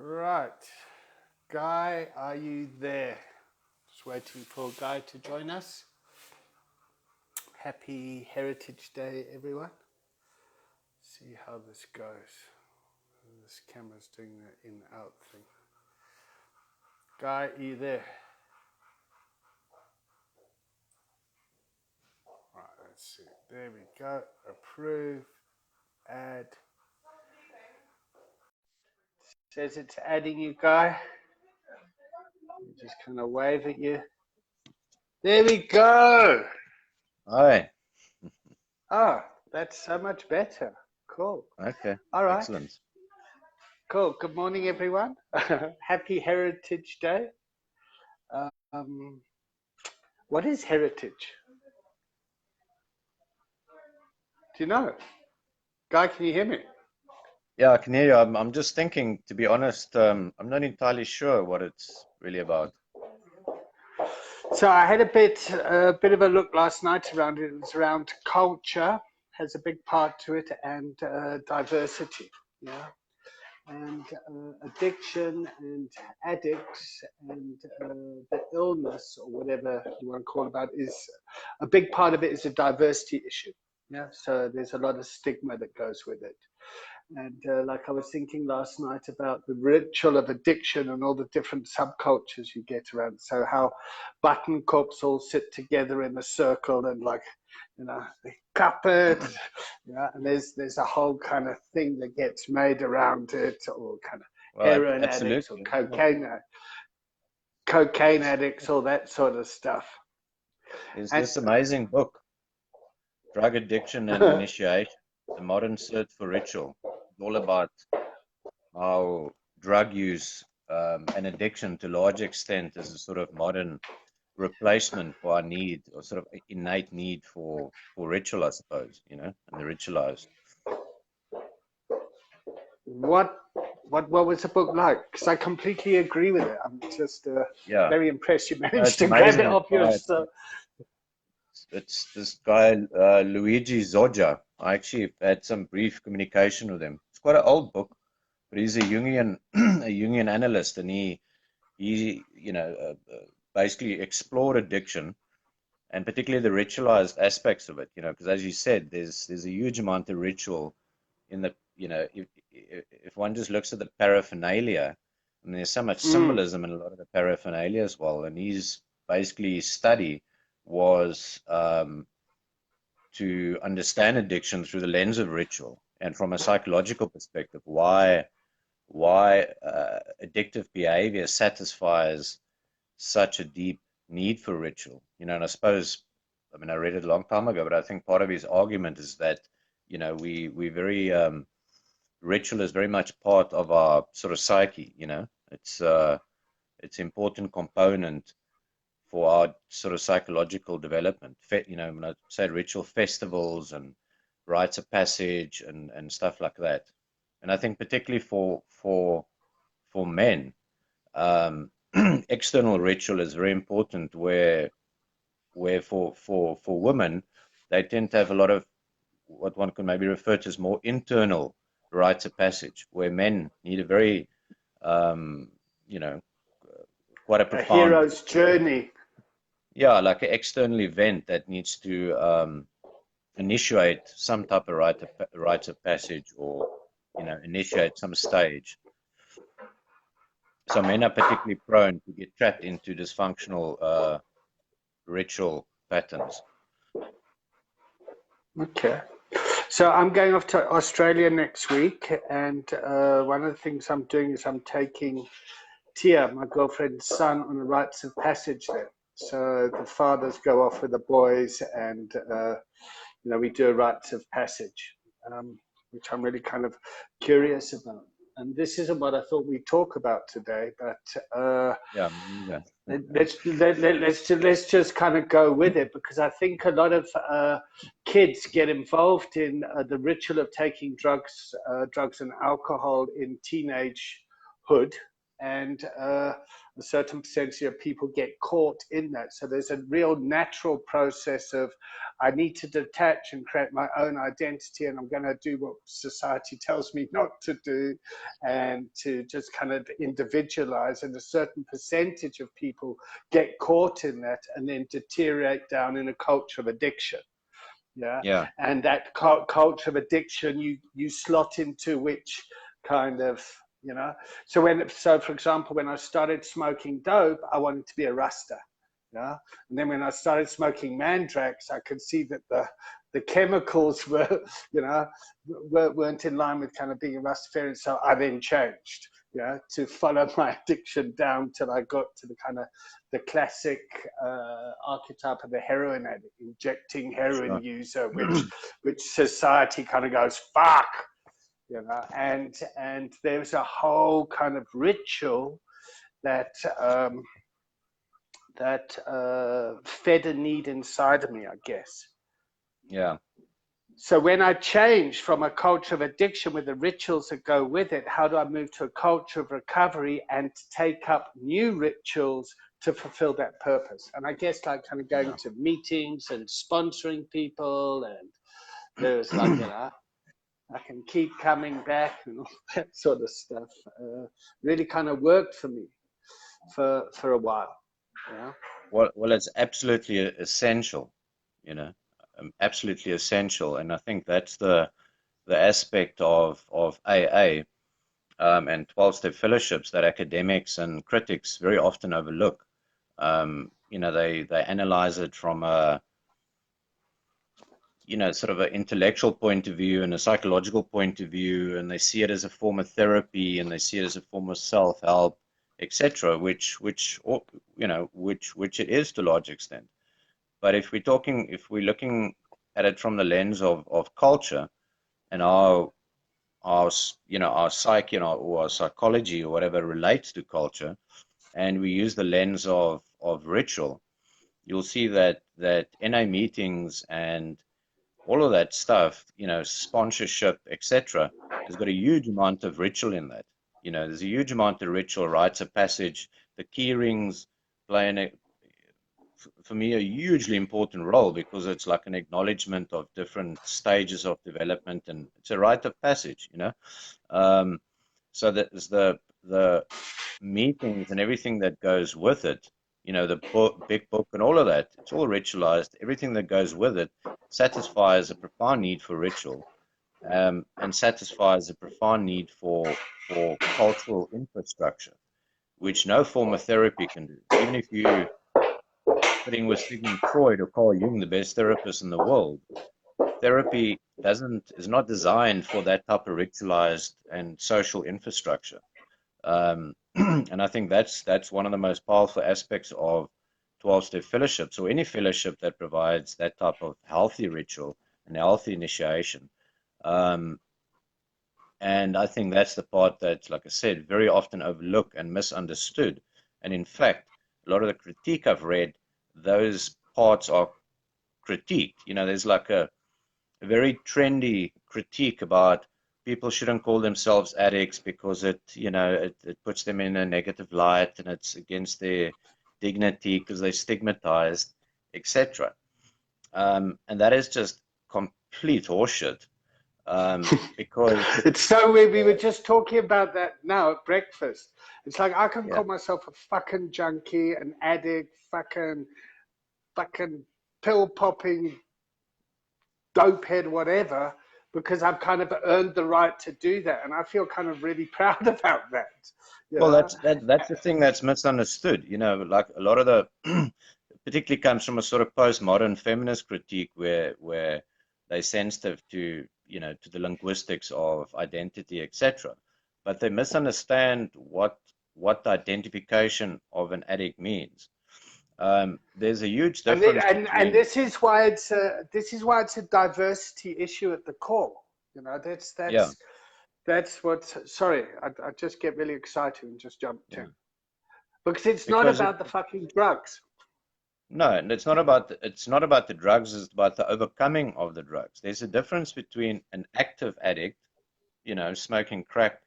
Right. Guy, are you there? Just waiting for Guy to join us. Happy Heritage Day, everyone. See how this goes. This camera's doing the in-out thing. Guy, are you there? Right, let's see. There we go. Approve. Add. Says it's adding you, Guy. Just kind of wave at you. There we go. Hi. Oh, that's so much better. Cool. Okay. All right. Excellent. Cool. Good morning, everyone. Happy Heritage Day. Um, what is heritage? Do you know? Guy, can you hear me? Yeah, I can hear you. I'm just thinking, to be honest, I'm not entirely sure what it's really about. So I had a bit of a look last night around it. It was around culture, has a big part to it, and diversity. Yeah. And addiction and addicts and the illness or whatever you want to call it about is a big part of it is a diversity issue. Yeah, so there's a lot of stigma that goes with it. And like I was thinking last night about the ritual of addiction and all the different subcultures you get around. So how button corps all sit together in a circle and like, they cup it, and there's a whole kind of thing that gets made around it, or kind of Well, heroin addicts or absolutely. cocaine addicts, all that sort of stuff. There's And this amazing book, Drug Addiction and Initiation, The Modern Search for Ritual. It's all about how drug use and addiction to a large extent is a sort of modern replacement for our need, or sort of innate need for ritual, I suppose, and the ritualized. what was the book like? Because I completely agree with it. I'm just Yeah, very impressed you managed it's to grab it amazing. off your stuff. It's this guy, Luigi Zoggia. I actually had some brief communication with him. It's quite an old book, but he's a Jungian, a Jungian analyst, and he basically explored addiction and particularly the ritualized aspects of it. Because as you said, there's a huge amount of ritual in the, if one just looks at the paraphernalia, and there's so much symbolism in a lot of the paraphernalia as well. And his study was to understand addiction through the lens of ritual, and from a psychological perspective, why addictive behavior satisfies such a deep need for ritual. And I suppose, I read it a long time ago, but I think part of his argument is that we very ritual is very much part of our sort of psyche. It's an important component for our sort of psychological development. When I say ritual, festivals and rites of passage and stuff like that. And I think particularly for men, external ritual is very important. Where for women, they tend to have a lot of what one could maybe refer to as more internal rites of passage, where men need a very quite a A profound, hero's journey. yeah, like an external event that needs to initiate some type of rites of passage, or initiate some stage. So men are particularly prone to get trapped into dysfunctional ritual patterns. Okay. So I'm going off to Australia next week, and one of the things I'm doing is I'm taking Tia, my girlfriend's son, on a rites of passage there. So the fathers go off with the boys, and we do a rites of passage, which I'm really kind of curious about. And this isn't what I thought we'd talk about today, but Yeah, let's just kind of go with it, because I think a lot of kids get involved in the ritual of taking drugs and alcohol in teenagehood, and a certain percentage of people get caught in that. So there's a real natural process of, I need to detach and create my own identity, and I'm going to do what society tells me not to do, and to just kind of individualize. And a certain percentage of people get caught in that and then deteriorate down in a culture of addiction. Yeah. Yeah. And that culture of addiction, you slot into which kind of, you know. So for example, when I started smoking dope, I wanted to be a Rasta. Yeah. And then when I started smoking Mandrax, I could see that the chemicals were, you know, weren't in line with kind of being a Rastafarian. So I then changed, yeah, to follow my addiction down till I got to the kind of the classic archetype of the heroin addict, injecting heroin user, which society kind of goes, fuck, you know. And there's a whole kind of ritual that fed a need inside of me, I guess. Yeah. So when I change from a culture of addiction with the rituals that go with it, how do I move to a culture of recovery and take up new rituals to fulfill that purpose? And I guess like kind of going to meetings and sponsoring people, and there's like, you know, I can keep coming back and all that sort of stuff. Really kind of worked for me for a while. Yeah. Well, it's absolutely essential, you know, absolutely essential. And I think that's the aspect of AA and 12-step fellowships that academics and critics very often overlook. You know, they analyze it from a, you know, sort of an intellectual point of view and a psychological point of view, and they see it as a form of therapy, and they see it as a form of self-help, etc., which you know, which it is to a large extent. But if we're looking at it from the lens of culture and our you know, our psyche and or our psychology or whatever relates to culture, and we use the lens of ritual, you'll see that NA meetings and all of that stuff, you know, sponsorship, etc., has got a huge amount of ritual in that. You know, there's a huge amount of ritual, rites of passage. The key rings play for me a hugely important role, because it's like an acknowledgement of different stages of development, and it's a rite of passage, you know. So that is the meetings and everything that goes with it, you know, the big book and all of that, it's all ritualized. Everything that goes with it satisfies a profound need for ritual, and satisfies a profound need for cultural infrastructure, which no form of therapy can do. Even if you sitting with Sigmund Freud or Carl Jung, the best therapist in the world, therapy is not designed for that type of ritualized and social infrastructure. And I think that's one of the most powerful aspects of 12-step fellowships, or any fellowship that provides that type of healthy ritual and healthy initiation. And I think that's the part that, like I said, very often overlooked and misunderstood. And in fact, a lot of the critique I've read, those parts are critiqued. You know, there's like a very trendy critique about people shouldn't call themselves addicts because it, you know, it puts them in a negative light, and it's against their dignity because they're stigmatized, etc. And that is just complete horseshit. Because it's so weird. We were just talking about that now at breakfast. It's like I can call myself a fucking junkie, an addict, fucking pill popping, dope head, whatever, because I've kind of earned the right to do that, and I feel kind of really proud about that. Well, that's the thing that's misunderstood. You know, like a lot of the particularly comes from a sort of postmodern feminist critique where they're sensitive to, you know, to the linguistics of identity, etc. But they misunderstand what the identification of an addict means. There's a huge difference and this is why it's a diversity issue at the core. You know, that's what. Sorry, I just get really excited and just jump in, because not about the fucking drugs. No, and it's not about the drugs. It's about the overcoming of the drugs. There's a difference between an active addict, you know, smoking crack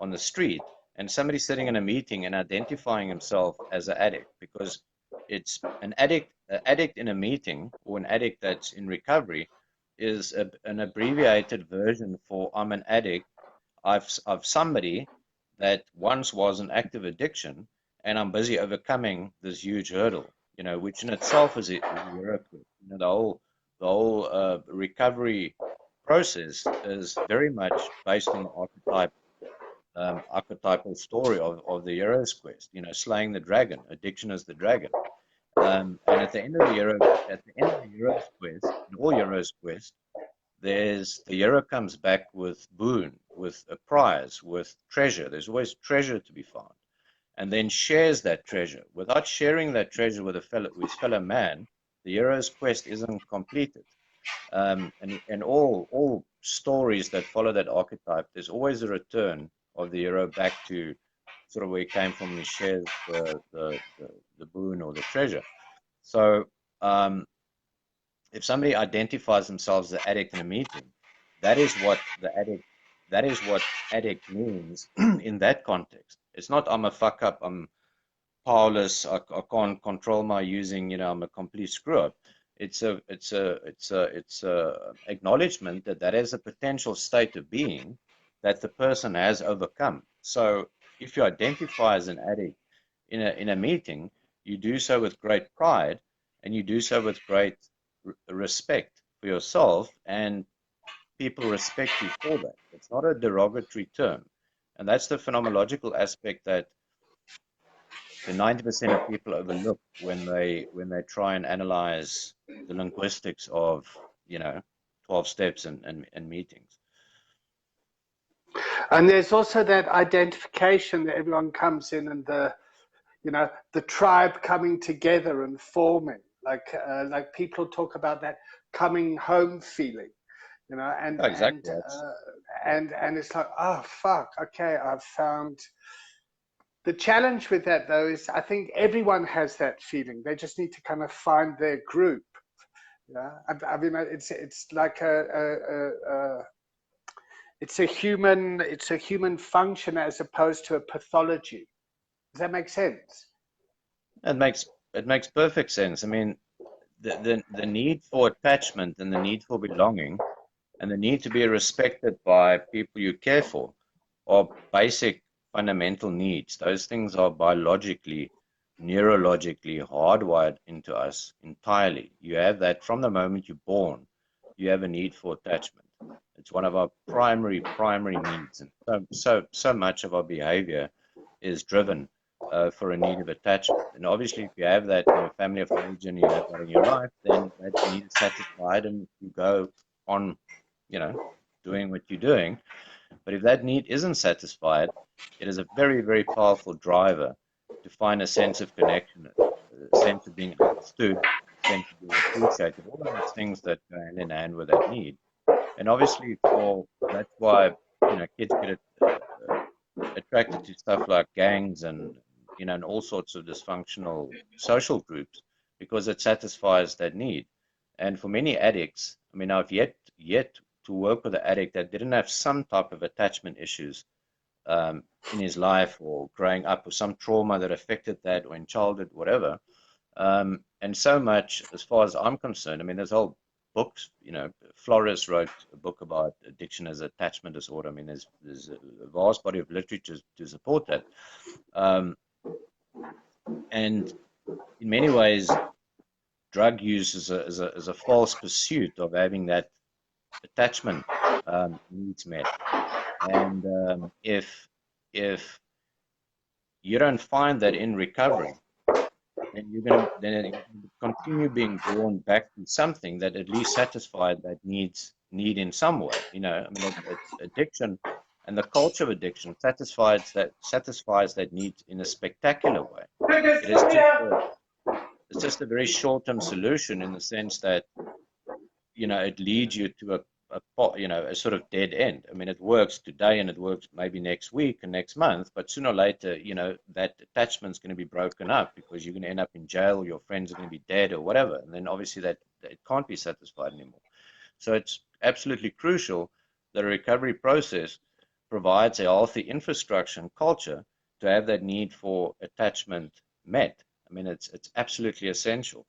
on the street, and somebody sitting in a meeting and identifying himself as an addict, because it's an addict in a meeting, or an addict that's in recovery, is an abbreviated version for I'm an addict. I've somebody that once was an active addiction, and I'm busy overcoming this huge hurdle, which in itself is a hero. The whole recovery process is very much based on the archetypal story of the hero's quest. Slaying the dragon. Addiction is the dragon. And at the end of the hero's quest, in all hero's quest, the hero comes back with boon, with a prize, with treasure. There's always treasure to be found, and then shares that treasure. Without sharing that treasure with his fellow man, the hero's quest isn't completed. And all stories that follow that archetype, there's always a return of the hero back to sort of where he came from, and he shares the boon or the treasure. So if somebody identifies themselves as an addict in a meeting, that is what addict means in that context. It's not I'm a fuck up, I'm powerless, I can't control my using, I'm a complete screw up. It's a acknowledgement that is a potential state of being that the person has overcome. So if you identify as an addict in a meeting, you do so with great pride, and you do so with great respect for yourself, and people respect you for that. It's not a derogatory term. And that's the phenomenological aspect that the 90% of people overlook when they try and analyze the linguistics of 12 steps and meetings. And there's also that identification that everyone comes in, and the tribe coming together and forming, like people talk about that coming home feeling, and exactly. and it's like, oh fuck, okay, I've found. The challenge with that, though, is I think everyone has that feeling. They just need to kind of find their group. Yeah, I mean, it's like it's a human function as opposed to a pathology. Does that make sense? It makes perfect sense. I mean, the need for attachment and the need for belonging and the need to be respected by people you care for are basic fundamental needs. Those things are biologically, neurologically hardwired into us entirely. You have that from the moment you're born. You have a need for attachment. It's one of our primary needs, and so much of our behavior is driven for a need of attachment. And obviously, if you have that in your family of origin, you have that in your life, then that need is satisfied, and you go on, doing what you're doing. But if that need isn't satisfied, it is a very, very powerful driver to find a sense of connection, a sense of being understood, a sense of being appreciated, all of those things that go hand in hand with that need. And obviously, that's why kids get attracted to stuff like gangs and and all sorts of dysfunctional social groups, because it satisfies that need. And for many addicts, I mean, I've yet to work with an addict that didn't have some type of attachment issues in his life, or growing up, or some trauma that affected that, or in childhood, whatever. And so much, as far as I'm concerned, I mean, there's whole books, Flores wrote a book about addiction as attachment disorder. I mean, there's a vast body of literature to support that. And in many ways, drug use is a false pursuit of having that attachment needs met. And if you don't find that in recovery, then you're going to continue being drawn back to something that at least satisfied that need in some way. I mean, it's addiction, and the culture of addiction satisfies that need in a spectacular way. It's just a very short-term solution, in the sense that it leads you to a sort of dead end. I mean, it works today and it works maybe next week and next month, but sooner or later, that attachment's going to be broken up, because you're going to end up in jail, your friends are going to be dead or whatever, and then obviously that it can't be satisfied anymore. So it's absolutely crucial that a recovery process provides a healthy infrastructure and culture to have that need for attachment met. I mean, it's absolutely essential,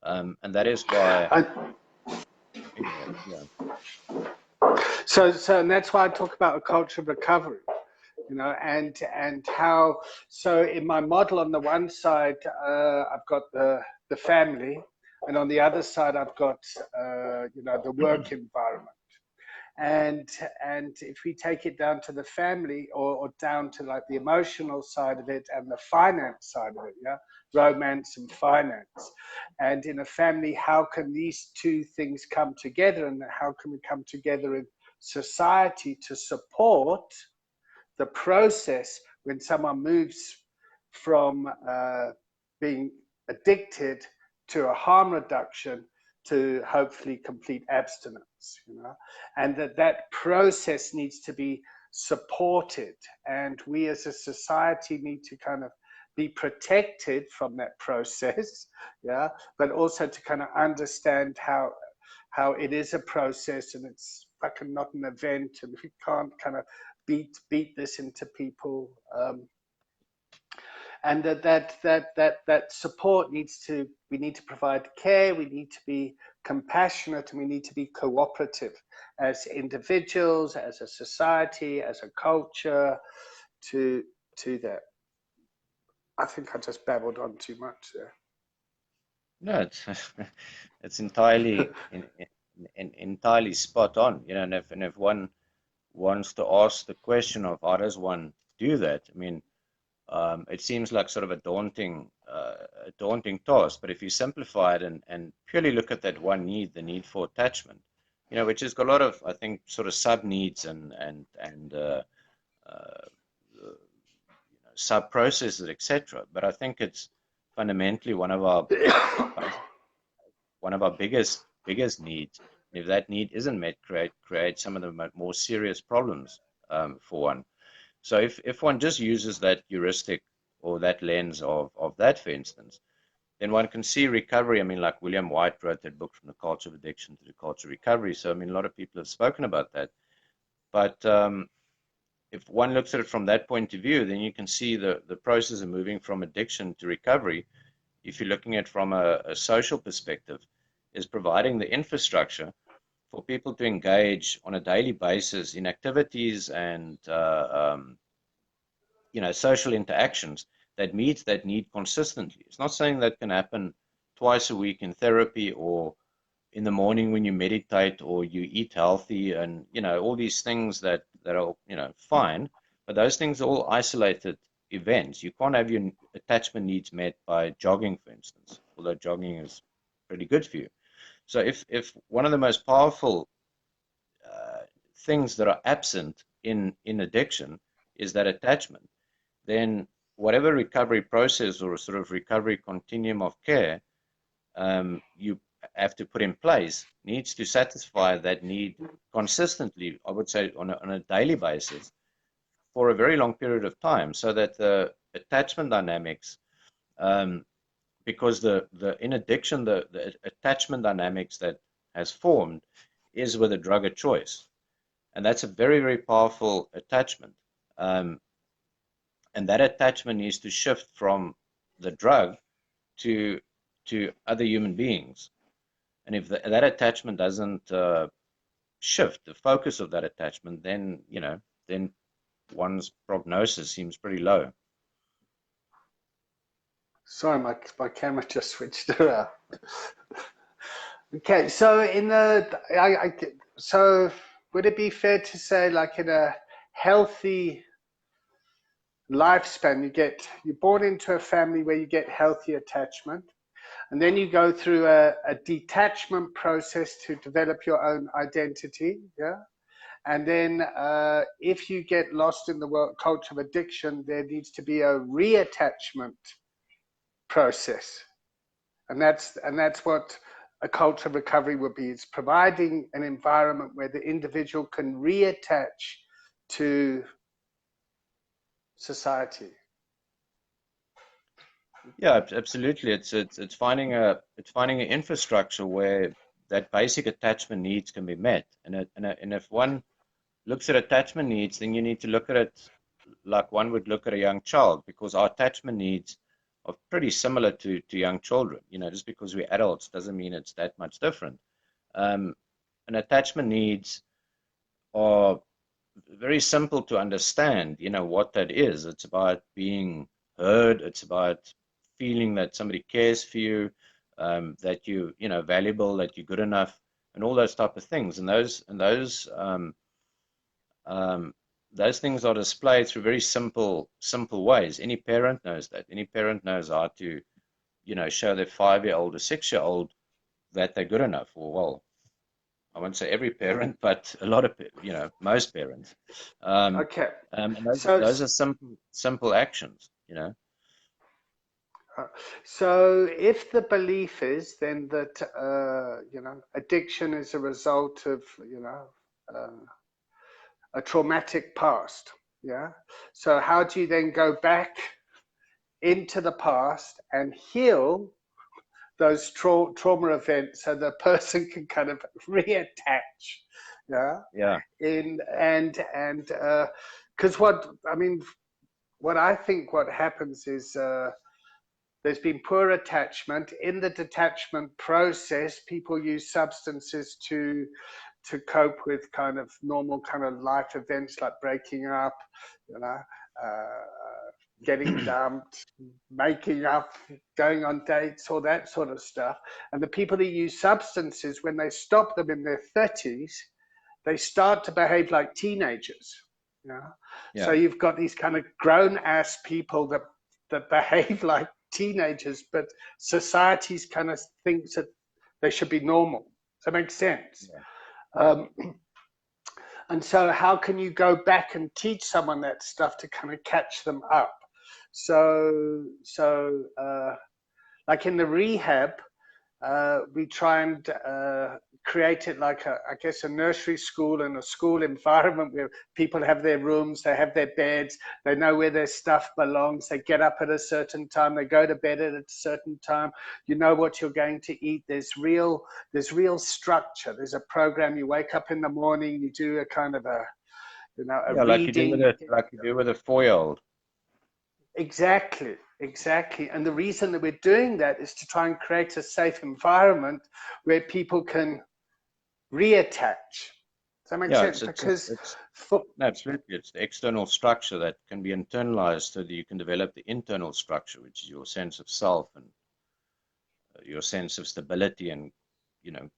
and that is why. I, Anyway, yeah. so and that's why I talk about a culture of recovery, you know, and how. So in my model, on the one side, I've got the family, and on the other side, I've got you know, the work environment. And if we take it down to the family, or down to like the emotional side of it and the finance side of it, yeah, romance and finance. And in a family, how can these two things come together, and how can we come together in society to support the process when someone moves from being addicted to a harm reduction to hopefully complete abstinence, you know, and that process needs to be supported, and we as a society need to kind of be protected from that process, yeah, but also to kind of understand how it is a process, and it's fucking not an event, and we can't kind of beat this into people, and that support needs to, we need to provide care, we need to be compassionate, and we need to be cooperative as individuals, as a society, as a culture, to that. I think I just babbled on too much there. No, it's entirely entirely spot on, you know. And if one wants to ask the question of how does one do that, I mean, it seems like sort of a daunting task. But if you simplify it and purely look at that one need, the need for attachment, you know, which has got a lot of, I think, sort of sub needs and you know, sub processes, etc. But I think it's fundamentally one of our biggest needs. And if that need isn't met, create some of the more serious problems for one. So if one just uses that heuristic or that lens of that, for instance, then one can see recovery. I mean, like William White wrote that book, From the Culture of Addiction to the Culture of Recovery. So, I mean, a lot of people have spoken about that. But if one looks at it from that point of view, then you can see the process of moving from addiction to recovery, if you're looking at it from a social perspective, is providing the infrastructure for people to engage on a daily basis in activities and you know, social interactions that meets that need consistently. It's not saying that can happen twice a week in therapy, or in the morning when you meditate, or you eat healthy, and you know, all these things that are, you know, fine, but those things are all isolated events. You can't have your attachment needs met by jogging, for instance, although jogging is pretty good for you. So if one of the most powerful things that are absent in addiction is that attachment, then whatever recovery process or sort of recovery continuum of care you have to put in place needs to satisfy that need consistently, I would say on a daily basis, for a very long period of time, so that the attachment dynamics, because in addiction, the attachment dynamics that has formed is with a drug of choice. And that's a very, very powerful attachment. And that attachment needs to shift from the drug to other human beings. And if that attachment doesn't shift, the focus of that attachment, then, you know, then one's prognosis seems pretty low. Sorry, my camera just switched around. Okay, so so would it be fair to say, like, in a healthy lifespan, you're born into a family where you get healthy attachment, and then you go through a detachment process to develop your own identity, yeah? And then if you get lost in the world culture of addiction, there needs to be a reattachment process. And that's what a culture of recovery would be. It's providing an environment where the individual can reattach to society. Yeah, absolutely. It's finding an infrastructure where that basic attachment needs can be met. And if one looks at attachment needs, then you need to look at it like one would look at a young child, because our attachment needs are pretty similar to young children. Just because we're adults doesn't mean it's that much different. Um, and attachment needs are very simple to understand, what that is. It's about being heard. It's about feeling that somebody cares for you, that valuable, that you're good enough, and all those type of things. And um, those things are displayed through very simple ways. Any parent knows that. Any parent knows how to, show their 5-year-old or 6-year-old that they're good enough. Or, well, I won't say every parent, but a lot of, most parents. Okay. And So, those are simple actions. so if the belief is then that, addiction is a result of, a traumatic past, yeah? So how do you then go back into the past and heal those trauma events so the person can kind of reattach, yeah? Yeah. Because what I think what happens is there's been poor attachment. In the detachment process, people use substances to cope with kind of normal kind of life events like breaking up, you know, getting dumped, making up, going on dates, all that sort of stuff. And the people that use substances, when they stop them in their 30s, they start to behave like teenagers. Yeah. So Yeah. you've got these kind of grown ass people that behave like teenagers, but society's kind of thinks that they should be normal. Does that make sense? Yeah. Um, and so how can you go back and teach someone that stuff to kind of catch them up? So like in the rehab, we try and create it like I guess a nursery school and a school environment where people have their rooms, they have their beds, they know where their stuff belongs, they get up at a certain time, they go to bed at a certain time, you know what you're going to eat, there's real structure, there's a program, you wake up in the morning, you do a kind of a Yeah, like you do with reading. a 4-year-old. Exactly, exactly. And the reason that we're doing that is to try and create a safe environment where people can reattach. Does that make Yeah, sense? it's Because for, no, absolutely. It's the external structure that can be internalized so that you can develop the internal structure, which is your sense of self and your sense of stability and, you know,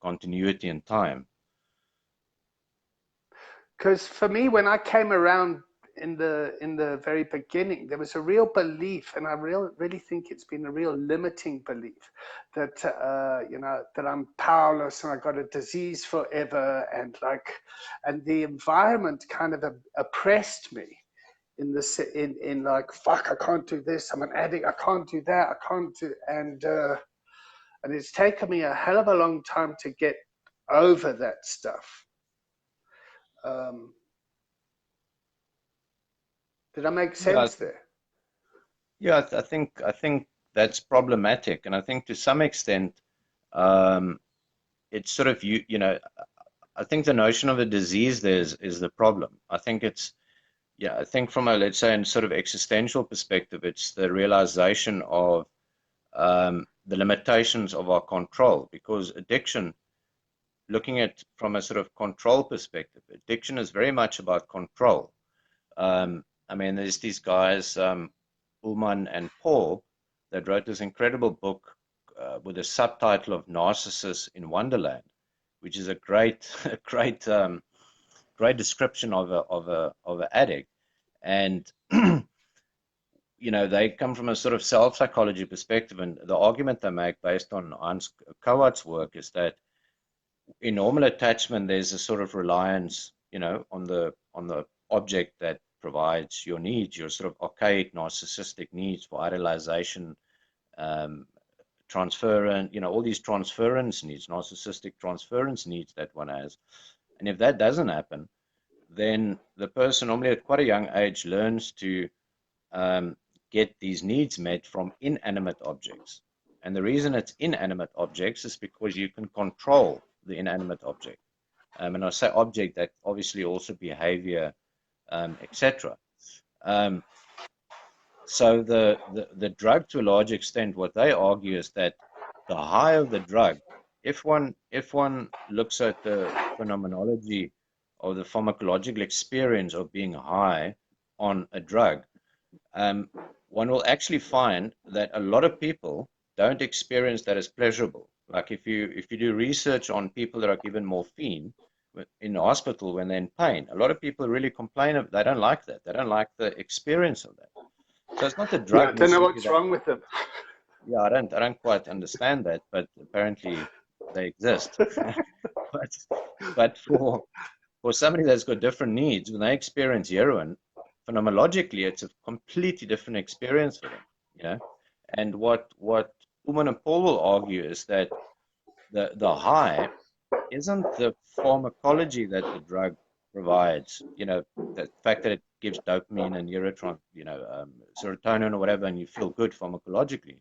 continuity in time. because for me, when I came around in the very beginning, there was a real belief, and I really think it's been a real limiting belief that that I'm powerless and I got a disease forever, and the environment kind of oppressed me in like, fuck, I can't do this, I'm an addict, I can't do that, I can't do, and it's taken me a hell of a long time to get over that stuff. Um, did I make Yeah, sense there? yeah, I think that's problematic, and I think to some extent, um, it's sort of I think the notion of a disease there is the problem. I think it's Yeah, I think from a, let's say, in sort of existential perspective, it's the realization of the limitations of our control. Because addiction, looking at from a sort of control perspective, addiction is very much about control. I mean, there's these guys, Ullman and Paul, that wrote this incredible book with a subtitle of Narcissus in Wonderland, which is a great, a great description of an addict. And they come from a sort of self-psychology perspective, and the argument they make based on Hans Kowatz's work is that in normal attachment, there's a sort of reliance, on the object that provides your needs, your sort of archaic narcissistic needs for idealization, um, transference, all these transference needs, narcissistic transference needs that one has. And if that doesn't happen, then the person normally at quite a young age learns to get these needs met from inanimate objects. And the reason it's inanimate objects is because you can control the inanimate object. And I say object, that obviously also behavior, etc. So the drug, to a large extent, what they argue is that the high of the drug, if one looks at the phenomenology or the pharmacological experience of being high on a drug, one will actually find that a lot of people don't experience that as pleasurable. Like if you do research on people that are given morphine in the hospital when they're in pain, a lot of people really complain of, they don't like that. They don't like the experience of that. So it's not the Yeah, I drug don't know necessarily what's that, wrong with them. yeah, I don't quite understand that, but apparently they exist. But for somebody that's got different needs, when they experience heroin, phenomenologically, it's a completely different experience for them, you know. And what Uman and Paul will argue is that the high isn't the pharmacology that the drug provides, the fact that it gives dopamine and serotonin or whatever, and you feel good pharmacologically.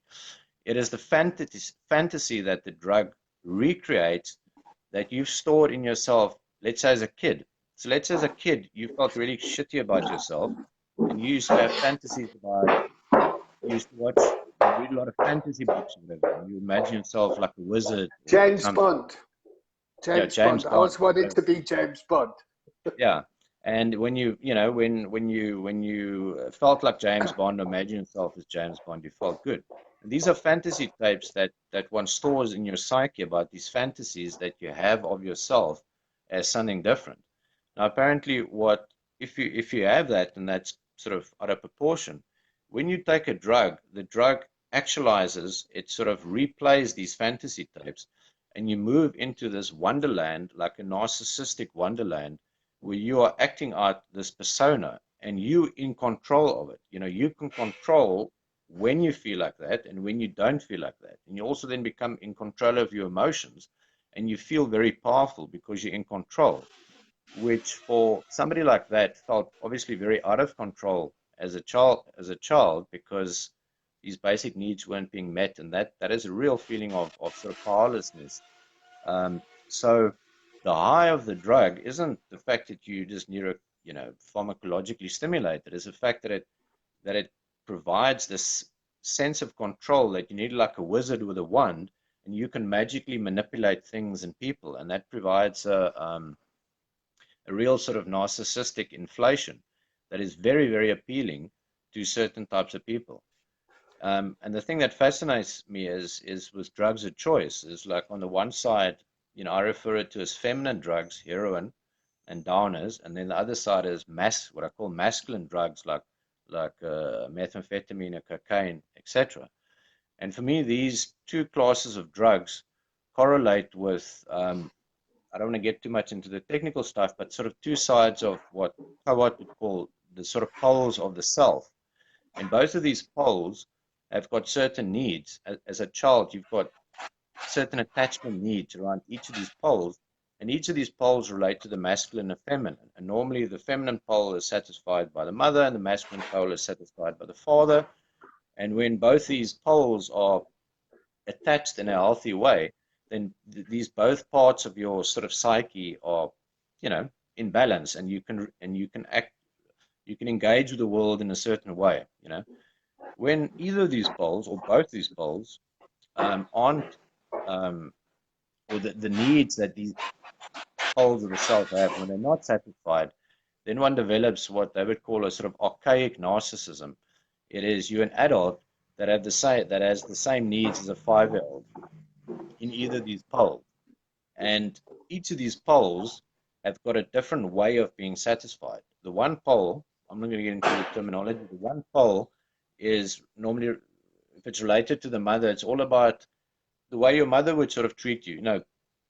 It is the fantasy that the drug recreates that you've stored in yourself, let's say as a kid. So let's say as a kid, you felt really shitty about yourself, and you used to have fantasies about, you used to watch, read a lot of fantasy books or whatever, and you imagine yourself like a wizard or James something. Bond. Yeah, James James Bond. I Bond. always wanted to be James Bond. Yeah. And when you felt like James Bond, imagine yourself as James Bond, you felt good. And these are fantasy tapes that one stores in your psyche about these fantasies that you have of yourself as something different. Now, apparently, if you have that and that's sort of out of proportion, when you take a drug, the drug actualizes, it sort of replays these fantasy tapes, and you move into this wonderland, like a narcissistic wonderland, where you are acting out this persona and you in control of it. You can control when you feel like that and when you don't feel like that. And you also then become in control of your emotions, and you feel very powerful because you're in control, which for somebody like that felt obviously very out of control as a child because these basic needs weren't being met, and that is a real feeling of sort of powerlessness. So the high of the drug isn't the fact that you just pharmacologically stimulate it. It's the fact that it provides this sense of control that you need, like a wizard with a wand, and you can magically manipulate things and people, and that provides a real sort of narcissistic inflation that is very, very appealing to certain types of people. And the thing that fascinates me is with drugs of choice is, like, on the one side, I refer it to as feminine drugs, heroin and downers, and then the other side is what I call masculine drugs, like methamphetamine or cocaine, etc. And for me, these two classes of drugs correlate with, I don't want to get too much into the technical stuff, but sort of two sides of what Kawat would call the sort of poles of the self. And both of these poles have got certain needs. As a child, you've got certain attachment needs around each of these poles, and each of these poles relate to the masculine and feminine. And normally the feminine pole is satisfied by the mother, and the masculine pole is satisfied by the father. And when both these poles are attached in a healthy way, then these both parts of your sort of psyche are, in balance, and you can act, you can engage with the world in a certain way. When either of these poles or both these poles aren't, or the needs that these poles of the self have, when they're not satisfied, then one develops what they would call a sort of archaic narcissism. It is, you're an adult that has the same needs as a 5-year-old in either of these poles. And each of these poles have got a different way of being satisfied. The one pole, I'm not going to get into the terminology, the one pole is normally, if it's related to the mother, it's all about the way your mother would sort of treat you.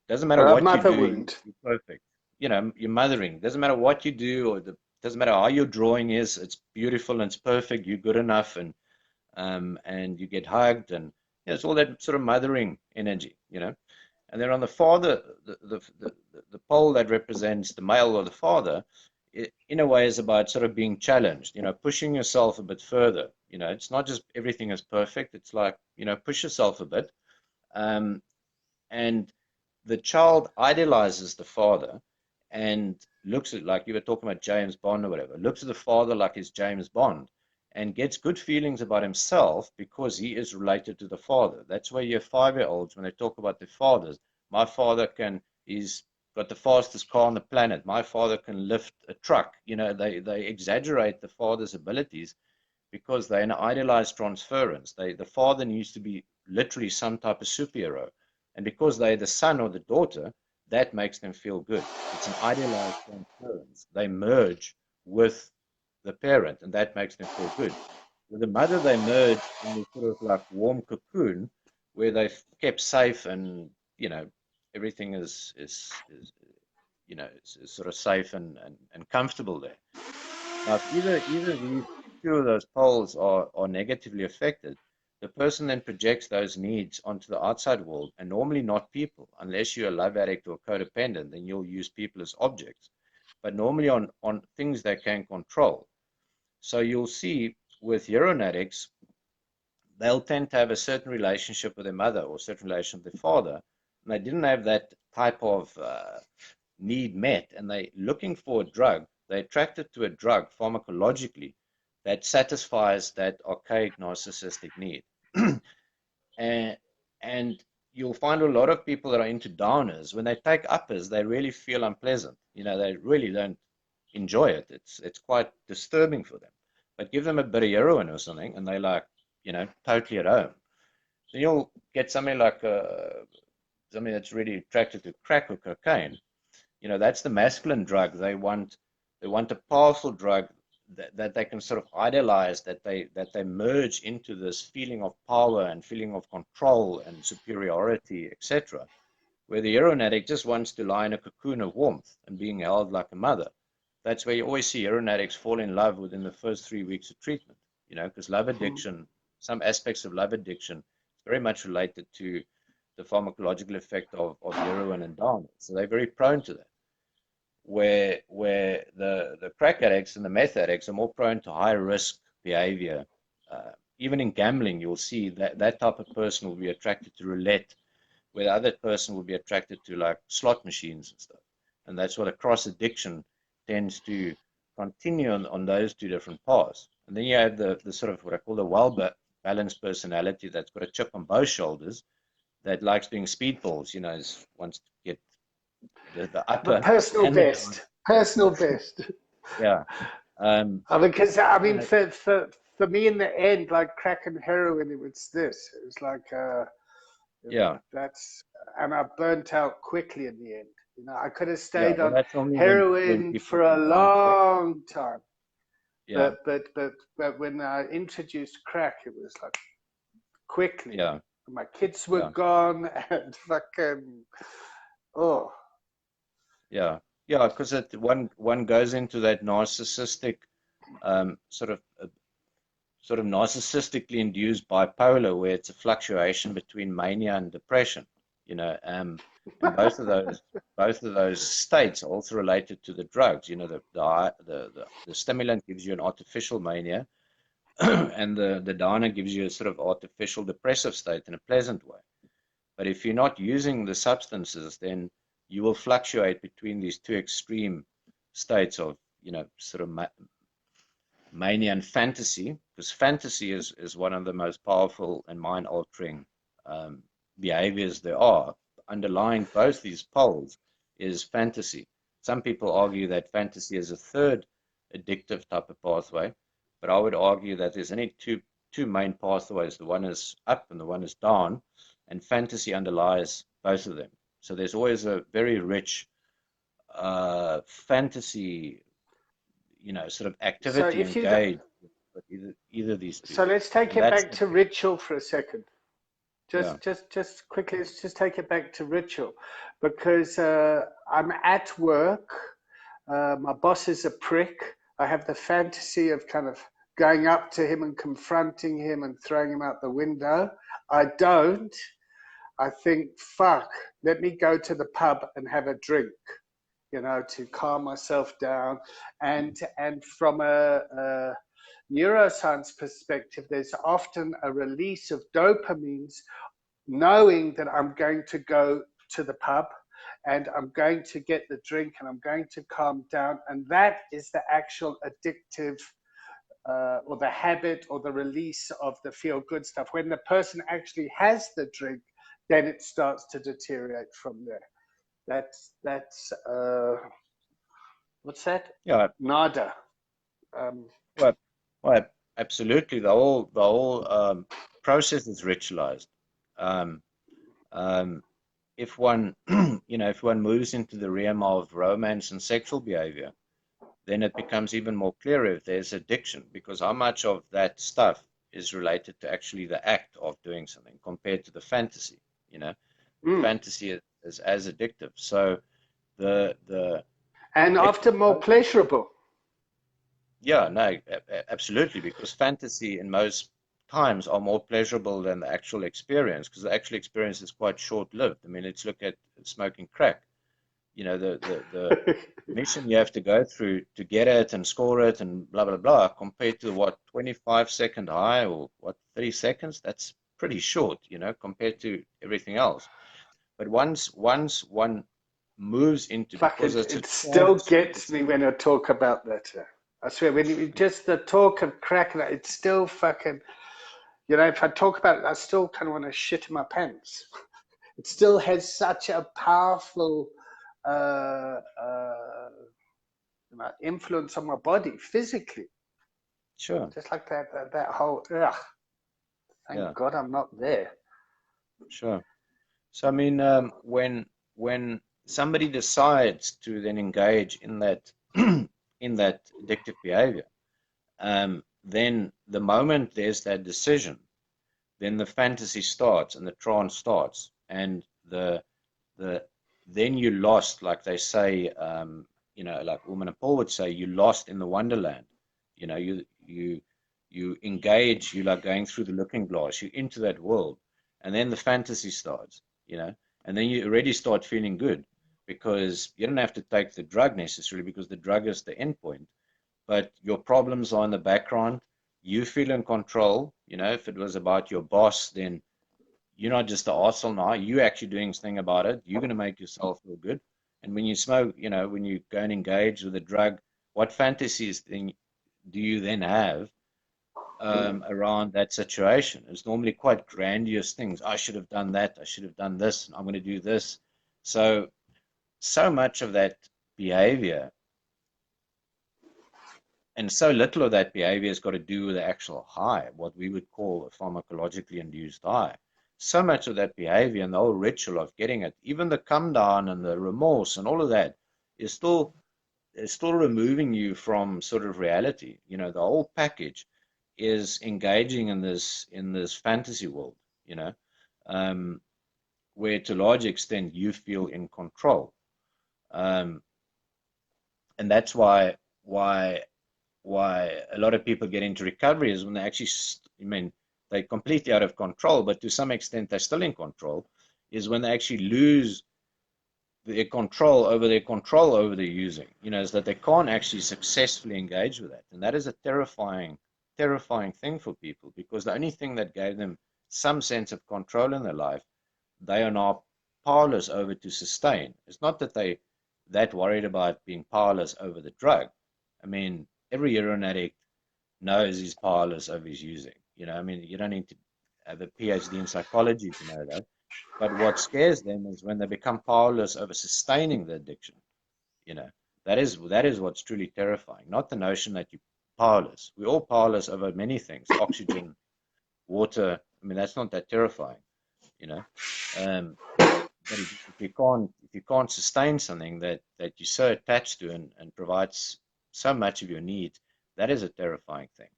Doesn't matter what you Mother do, wound. you're perfect. You're mothering. Doesn't matter what you do, or doesn't matter how your drawing is. It's beautiful and it's perfect. You're good enough, and you get hugged, and it's all that sort of mothering energy. And then on the father, the pole that represents the male or the father, in a way is about sort of being challenged, pushing yourself a bit further. It's not just everything is perfect. It's like, push yourself a bit. And the child idolizes the father and looks at, like you were talking about James Bond or whatever, looks at the father like he's James Bond and gets good feelings about himself because he is related to the father. That's why you have 5-year-olds when they talk about their fathers. My father he's got the fastest car on the planet. My father can lift a truck. You know, they exaggerate the father's abilities because they're an idealized transference. The father needs to be literally some type of superhero. And because they're the son or the daughter, that makes them feel good. It's an idealized transference. They merge with the parent, and that makes them feel good. With the mother, they merge in this sort of like warm cocoon where they've kept safe, and everything is is sort of safe and comfortable there. Now, if either these two of those poles are negatively affected, the person then projects those needs onto the outside world, and normally not people. Unless you're a love addict or codependent, then you'll use people as objects, but normally on things they can control. So you'll see with heroin addicts, they'll tend to have a certain relationship with their mother or a certain relationship with their father, and they didn't have that type of need met, and they're looking for a drug. They're attracted to a drug pharmacologically that satisfies that archaic narcissistic need. and, and you'll find a lot of people that are into downers, when they take uppers, they really feel unpleasant. They really don't enjoy it. It's quite disturbing for them. But give them a bit of heroin or something, and they're like, totally at home. So you'll get somebody like somebody that's really attracted to crack or cocaine. That's the masculine drug. They want a powerful drug that they can sort of idealize, that they merge into this feeling of power and feeling of control and superiority, etc. Where the heroin addict just wants to lie in a cocoon of warmth and being held like a mother. That's where you always see heroin addicts fall in love within the first 3 weeks of treatment. Because love addiction, some aspects of love addiction, is very much related to the pharmacological effect of heroin and down. So they're very prone to that. Where the crack addicts and the meth addicts are more prone to high risk behavior. Even in gambling, you'll see that type of person will be attracted to roulette, where the other person will be attracted to like slot machines and stuff. And that's what a cross addiction tends to continue on those two different paths. And then you have the sort of what I call the well-balanced personality that's got a chip on both shoulders, that likes doing speedballs, wants to get the upper The personal and best. Personal best. yeah. Because I mean, for me in the end, like crack and heroin, it was this. It was like, yeah. And I burnt out quickly in the end. I could have Yeah, stayed well, on that's only when heroin people for a go down quick. long time. Yeah, But when I introduced crack, it was like quickly. yeah, My kids were yeah, gone, and fucking yeah, yeah. Because one goes into that narcissistic, sort of narcissistically induced bipolar, where it's a fluctuation between mania and depression. And both of those states are also related to the drugs. The stimulant gives you an artificial mania, and the downer gives you a sort of artificial depressive state in a pleasant way. But if you're not using the substances, then you will fluctuate between these two extreme states of, sort of mania and fantasy, because fantasy is one of the most powerful and mind-altering behaviors there are. Underlying both these poles is fantasy. Some people argue that fantasy is a third addictive type of pathway, but I would argue that there's only two main pathways. The one is up and the one is down, and fantasy underlies both of them. So there's always a very rich fantasy, sort of so activity if you engaged with either of these two. so let's take And it that's back to ritual for a second. yeah, Just quickly, let's just take it back to ritual, because I'm at work. My boss is a prick. I have the fantasy of kind of going up to him and confronting him and throwing him out the window. I don't. I think, fuck, let me go to the pub and have a drink, to calm myself down. And from a neuroscience perspective, there's often a release of dopamines knowing that I'm going to go to the pub and I'm going to get the drink and I'm going to calm down. And that is the actual addictive or the habit or the release of the feel good stuff. When the person actually has the drink, then it starts to deteriorate from there. That's what's that? Yeah, Nada. well, well, absolutely. The whole process is ritualized. Um, um, if one, if one moves into the realm of romance and sexual behavior, then it becomes even more clear if there's addiction, because how much of that stuff is related to actually the act of doing something compared to the fantasy, you know? The fantasy is as addictive. So the And addictive, often more pleasurable. yeah, no, absolutely, because fantasy in most times are more pleasurable than the actual experience, because the actual experience is quite short-lived. I mean, let's look at smoking crack. The mission you have to go through to get it and score it and blah blah blah, compared to what, 25-second high or what, 30 seconds, that's pretty short, compared to everything else. But once one moves into, Fuck because it, it's a it still trance, gets me when I talk about that. I swear, when you just the talk of cracking it, it's still fucking. If I talk about it, I still kind of want to shit in my pants. It still has such a powerful influence on my body physically. sure, Just like that whole. Ugh, thank yeah, God I'm not there. sure. So I mean, when somebody decides to then engage in that in that addictive behavior, then the moment there's that decision, then the fantasy starts and the trance starts, and the then you lost, like they say, like Woman and Paul would say, you lost in the wonderland. You engage, you like going through the looking glass, you into that world, and then the fantasy starts, and then you already start feeling good, because you don't have to take the drug necessarily, because the drug is the end point, but your problems are in the background. You feel in control. If it was about your boss, then you're not just the arsehole now. You're actually doing something about it. You're going to make yourself feel good. And when you smoke, when you go and engage with a drug, what fantasies then do you then have around that situation? It's normally quite grandiose things. I should have done that. I should have done this. I'm going to do this. So much of that behavior, and so little of that behavior has got to do with the actual high, what we would call a pharmacologically induced high. So much of that behavior and the whole ritual of getting it, even the come down and the remorse and all of that, is still removing you from sort of reality. The whole package is engaging in this fantasy world, where to a large extent you feel in control. And that's why a lot of people get into recovery is when they actually, they're completely out of control, but to some extent they're still in control, is when they actually lose their control over their using, is that they can't actually successfully engage with that. And that is a terrifying thing for people, because the only thing that gave them some sense of control in their life, they are now powerless over to sustain. It's not that they that worried about being powerless over the drug. I mean, every heroin addict knows he's powerless over his using. You don't need to have a PhD in psychology to know that. But what scares them is when they become powerless over sustaining the addiction. You know, that is what's truly terrifying. Not the notion that you're powerless. We're all powerless over many things: oxygen, water. I mean, that's not that terrifying. You know, but if you can't sustain something that you're so attached to and provides so much of your needs, that is a terrifying thing.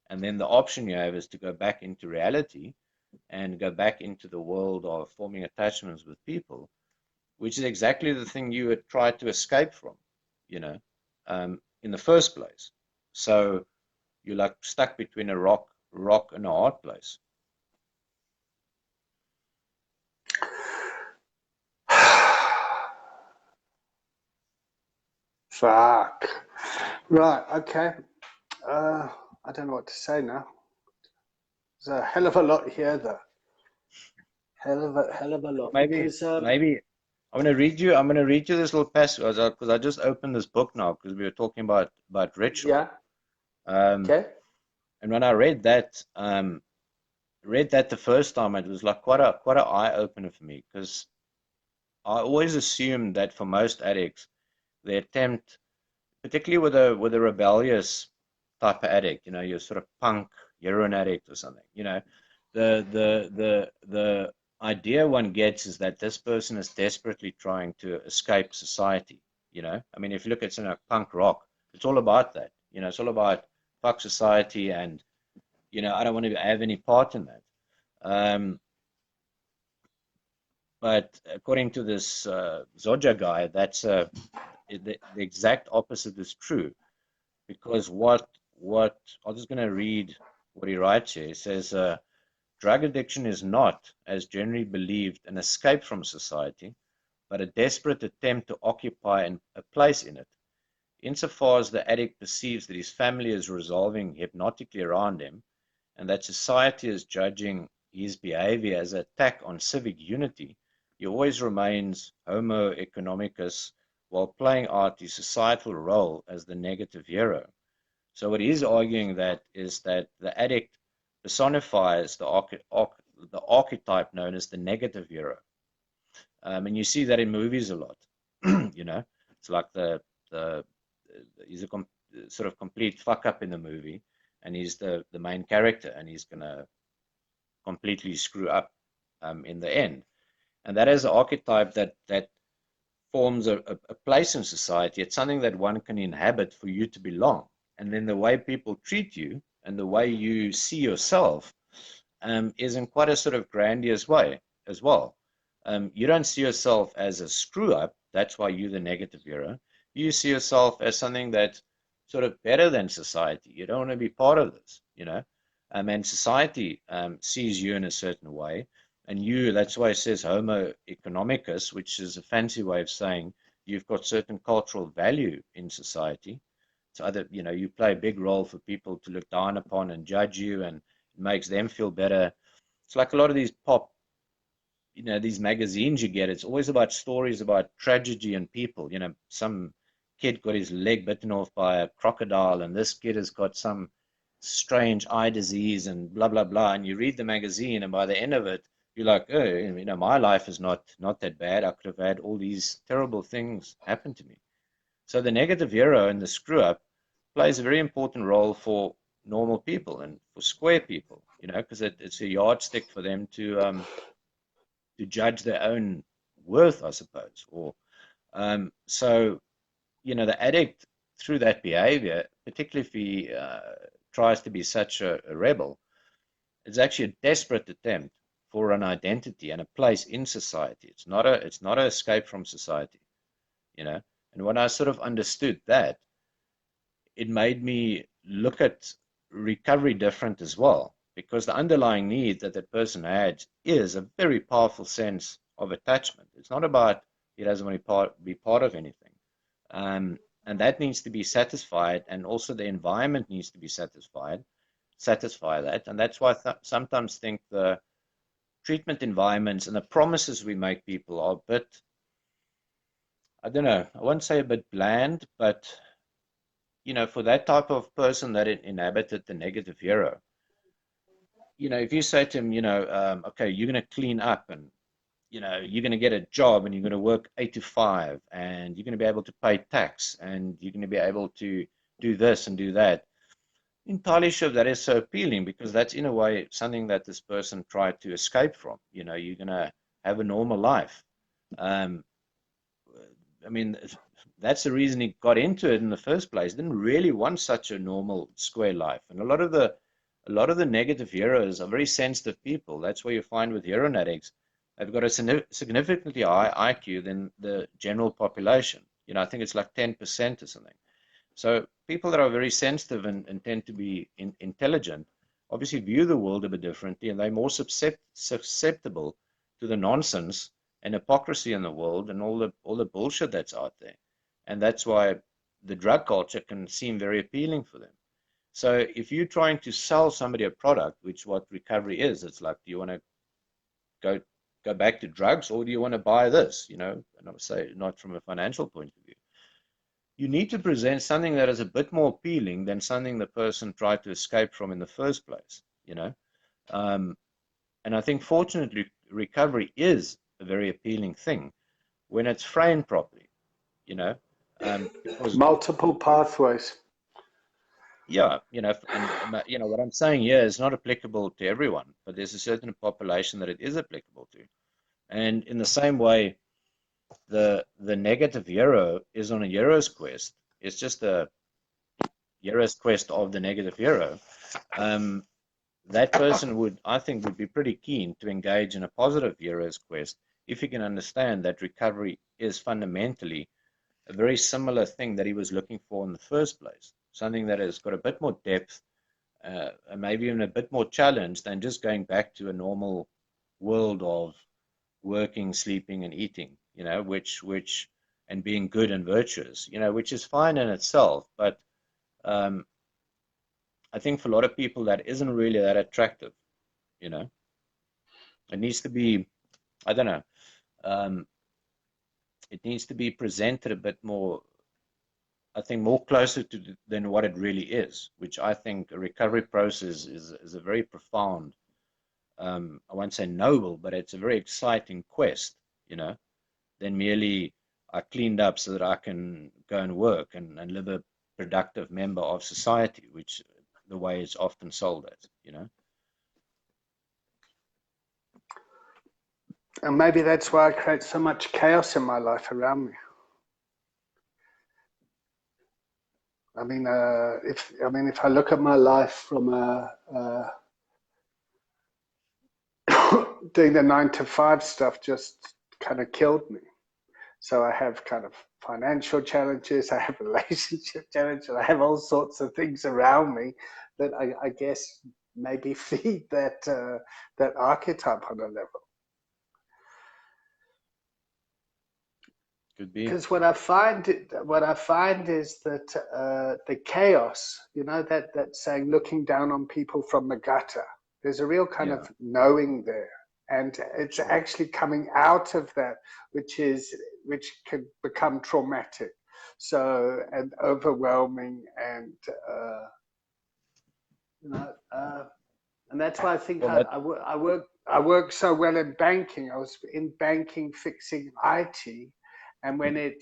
And then the option you have is to go back into reality and go back into the world of forming attachments with people, which is exactly the thing you had tried to escape from, in the first place. So you're like stuck between a rock and a hard place. Fuck. Right, okay. I don't know what to say now. There's a hell of a lot here, though. Hell of a lot. Maybe Because, maybe I'm going to read you this little passage because I just opened this book now because we were talking about ritual. Yeah. Um, Okay. and when I read that the first time, it was like quite a eye opener for me because I always assumed that for most addicts, the attempt, particularly with a rebellious type of addict, you're sort of punk heroin addict or something, the idea one gets is that this person is desperately trying to escape society. I mean, if you look at something like punk rock, it's all about that. It's all about fuck society, and I don't want to have any part in that. Um, but according to this Zoja guy, the exact opposite is true. Because what I'm just going to read what he writes here. He says, drug addiction is not, as generally believed, an escape from society, but a desperate attempt to occupy a place in it. Insofar as the addict perceives that his family is resolving hypnotically around him, and that society is judging his behavior as an attack on civic unity, he always remains homo economicus while playing out his societal role as the negative hero. So what he's arguing that is that the addict personifies the archetype known as the negative hero. And you see that in movies a lot. It's like the he's a sort of complete fuck up in the movie, and he's the main character, and he's gonna completely screw up in the end. And that is an archetype that forms a place in society. It's something that one can inhabit for you to belong. And then the way people treat you and the way you see yourself is in quite a sort of grandiose way as well. You don't see yourself as a screw up. That's why you're the negative hero. You see yourself as something that's sort of better than society. You don't want to be part of this. And society sees you in a certain way. And that's why it says Homo economicus, which is a fancy way of saying you've got certain cultural value in society. So you play a big role for people to look down upon and judge you, and it makes them feel better. It's like a lot of these these magazines you get, it's always about stories about tragedy and people. Some kid got his leg bitten off by a crocodile, and this kid has got some strange eye disease and blah, blah, blah. And you read the magazine, and by the end of it, you're like, oh, my life is not that bad. I could have had all these terrible things happen to me. So the negative hero and the screw up plays a very important role for normal people and for square people, because it's a yardstick for them to judge their own worth, I suppose. Or so, the addict through that behavior, particularly if he tries to be such a rebel, it's actually a desperate attempt for an identity and a place in society. It's not an escape from society. And when I sort of understood that, it made me look at recovery different as well, because the underlying need that that person had is a very powerful sense of attachment. It's not about he doesn't want to be part of anything. And that needs to be satisfied, and also the environment needs to be satisfy that. And that's why I sometimes think the treatment environments and the promises we make people are a bit, I don't know, I won't say a bit bland, but for that type of person that inhabited the negative hero, if you say to him, okay, you're going to clean up, and you're going to get a job, and you're going to work 8 to 5, and you're going to be able to pay tax, and you're going to be able to do this and do that. Entirely sure that is so appealing, because that's in a way something that this person tried to escape from. You're going to have a normal life. Um, I mean, that's the reason he got into it in the first place. He didn't really want such a normal square life. And a lot of the negative heroes are very sensitive people. That's what you find with heroin addicts. They've got a significantly higher IQ than the general population. I think it's like 10% or something. So people that are very sensitive and tend to be intelligent obviously view the world a bit differently, and they're more susceptible to the nonsense and hypocrisy in the world and all the bullshit that's out there. And that's why the drug culture can seem very appealing for them. So if you're trying to sell somebody a product, which what recovery is, it's like, do you want to go go back to drugs, or do you want to buy this? You know, and I would say not from a financial point of view. You need to present something that is a bit more appealing than something the person tried to escape from in the first place, you know. And I think fortunately recovery is a very appealing thing when it's framed properly, you know, because Multiple pathways. yeah, you know, and you know what I'm saying here is not applicable to everyone, but there's a certain population that it is applicable to. And in the same way, the negative hero is on a hero's quest. It's just a hero's quest of the negative hero. Um, that person would, I think, would be pretty keen to engage in a positive hero's quest if he can understand that recovery is fundamentally a very similar thing that he was looking for in the first place. Something that has got a bit more depth, and maybe even a bit more challenge than just going back to a normal world of working, sleeping, and eating, you know, and being good and virtuous, you know, which is fine in itself. But um, I think for a lot of people, that isn't really that attractive, you know. It needs to be, I don't know, um, it needs to be presented a bit more, I think, more closer to than what it really is, which I think a recovery process is a very profound, I won't say noble, but it's a very exciting quest, you know, than merely I cleaned up so that I can go and work and live a productive member of society, which the way it's often sold as, you know. And maybe that's why I create so much chaos in my life around me. I mean, if I look at my life from doing the 9 to 5 stuff, just kind of killed me. So I have kind of financial challenges, I have relationship challenges, I have all sorts of things around me that I guess maybe feed that archetype on a level. Could be. Because what I find is that the chaos, you know, that saying, looking down on people from the gutter. There's a real kind Yeah, of knowing there, and it's sure. actually coming out of that, which can become traumatic, so, and overwhelming, and you know, and that's why I think Well, that, I work so well in banking. I was in banking fixing IT, and when the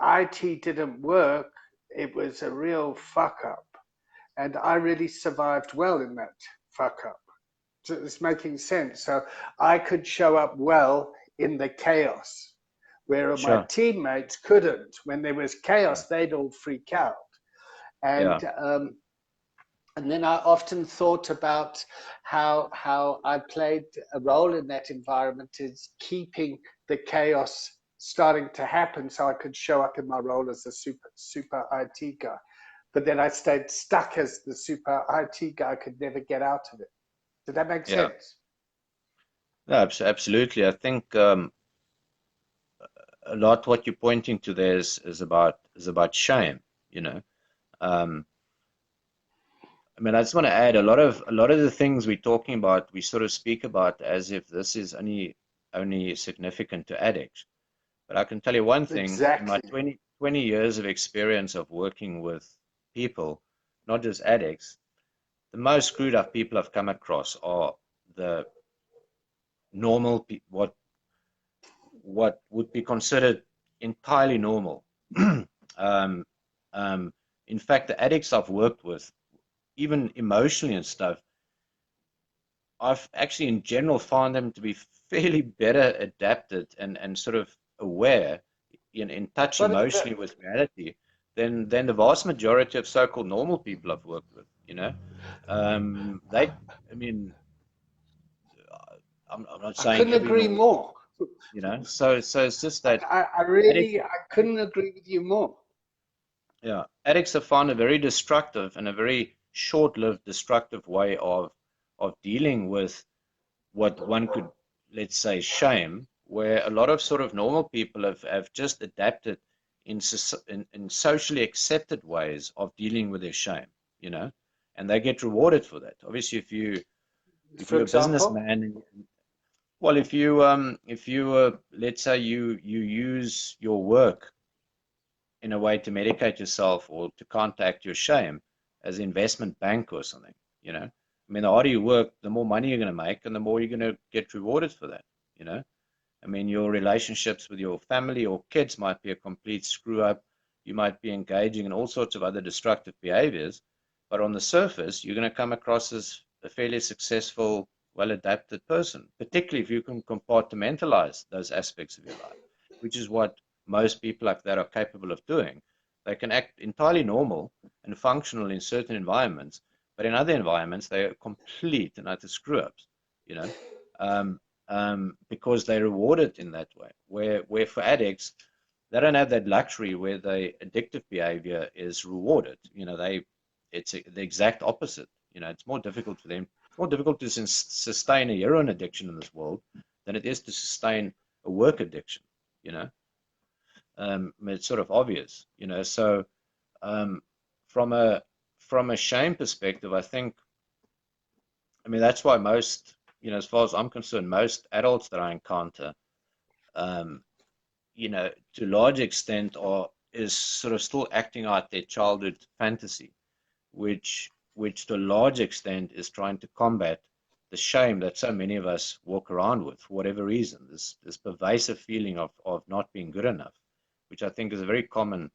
IT didn't work, it was a real fuck up, and I really survived well in that fuck up. So it's making sense. So I could show up well in the chaos, where my sure. teammates couldn't. When there was Yeah, chaos, they'd all freak out, yeah, and then I often thought about how I played a role in that environment, is keeping the chaos starting to happen so I could show up in my role as a super IT guy. But then I stayed stuck as the super IT guy, could never get out of it. Did that make yeah. sense? No, absolutely. I think a lot what you're pointing to there is about shame, you know. Um, I mean, I just want to add a lot of the things we're talking about, we sort of speak about as if this is only significant to addicts. But I can tell you one thing, in my Exactly. 20 years of experience of working with people, not just addicts, the most screwed up people I've come across are the normal, what would be considered entirely normal. um, in fact, the addicts I've worked with, even emotionally and stuff, I've actually in general found them to be fairly better adapted and sort of aware in touch But emotionally with reality than the vast majority of so-called normal people I've worked with, you know. I mean, I'm not I saying couldn't every agree normal, more. you know. So it's just I, that I addicts, really, I couldn't agree with you more. yeah, addicts have found a very destructive and a very short-lived destructive way of dealing with what one could, let's say, shame, where a lot of sort of normal people have just adapted in socially accepted ways of dealing with their shame, you know, and they get rewarded for that. Obviously, if For you're a example, businessman Well, if you let's say you use your work in a way to medicate yourself or to contact your shame as an investment bank or something, you know. I mean, the harder you work, the more money you're going to make, and the more you're going to get rewarded for that, you know. I mean, your relationships with your family or kids might be a complete screw up. You might be engaging in all sorts of other destructive behaviors, but on the surface, you're going to come across as a fairly successful, well adapted person, particularly if you can compartmentalize those aspects of your life, which is what most people like that are capable of doing. They can act entirely normal and functional in certain environments, but in other environments, they are complete and utter screw ups, you know. Um, because they're rewarded in that way. Where for addicts, they don't have that luxury where the addictive behavior is rewarded. You know, the exact opposite. You know, it's more difficult for them. It's more difficult to sustain a heroin addiction in this world than it is to sustain a work addiction. You know, it's sort of obvious. You know, so um, from a from a shame perspective, I mean, that's why most, you know, as far as I'm concerned, most adults that I encounter, um, you know, to a large extent is sort of still acting out their childhood fantasy, which to a large extent is trying to combat the shame that so many of us walk around with for whatever reason, this pervasive feeling of not being good enough, which I think is a very common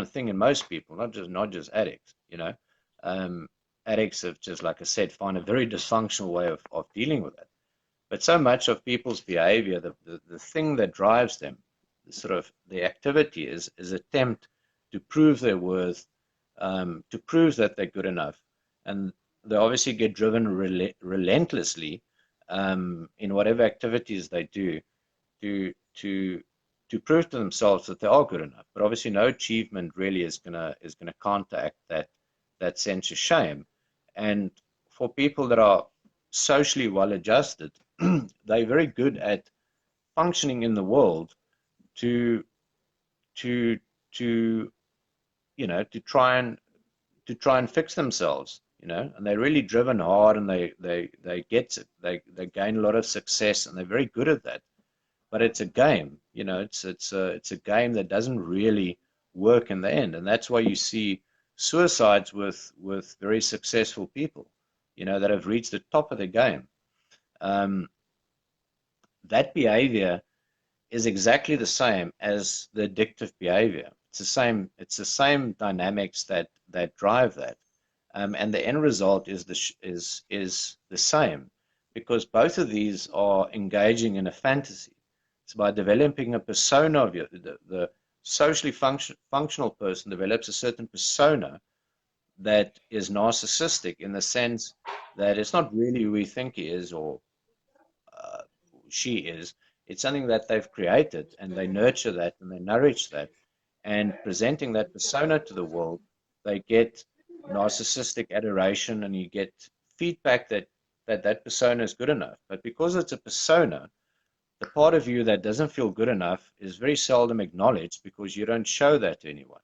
thing in most people, not just addicts, you know. Um, Addicts have just, like I said, find a very dysfunctional way of dealing with it. But so much of people's behavior, the thing that drives them, the activity is attempt to prove their worth, to prove that they're good enough. And they obviously get driven relentlessly in whatever activities they do to to to prove to themselves that they are good enough. But obviously, no achievement really is gonna counteract that sense of shame. And for people that are socially well adjusted, they're very good at functioning in the world to to to to try and fix themselves, you know, and they're really driven hard, and they gain a lot of success, and they're very good at that. But it's a game, you know, it's a game that doesn't really work in the end, and that's why you see suicides with very successful people, you know, that have reached the top of the game. Um, that behavior is exactly the same as the addictive behavior. It's the same dynamics that drive that, and the end result is the same, because both of these are engaging in a fantasy. So by developing a persona of the socially functional person develops a certain persona that is narcissistic in the sense that it's not really who we think he is, or uh, she is. It's something that they've created, and they nurture that and they nourish that. And presenting that persona to the world, they get narcissistic adoration, and you get feedback that persona is good enough. But because it's a persona, the part of you that doesn't feel good enough is very seldom acknowledged because you don't show that to anyone.